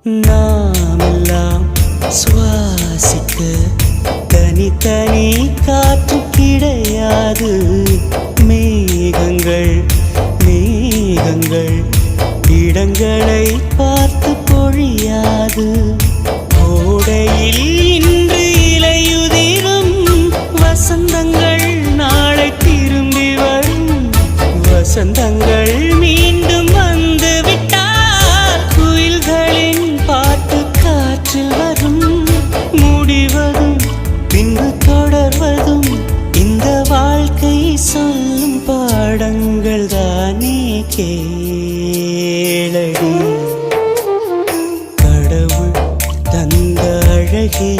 நாமெல்லாம் சுவாசிக்க தனித்தனி காற்று கிடையாது. மேகங்கள் மேகங்கள் இடங்களை பார்த்து பொழியாது. கோடையில் இன்று இலையுதிரும் வசந்தங்கள் நாளை திரும்பி வரும். வசந்தங்கள் மீண்டும் வந்து விட்டால் குயில்களின் பாட்டு காற்றில் வரும். முடிவதும் பின்பு தொடர்வதும் இந்த வாழ்க்கை சொல்லும் பாடங்கள் தானே கேளடி. கடவுள் தந்த அழகே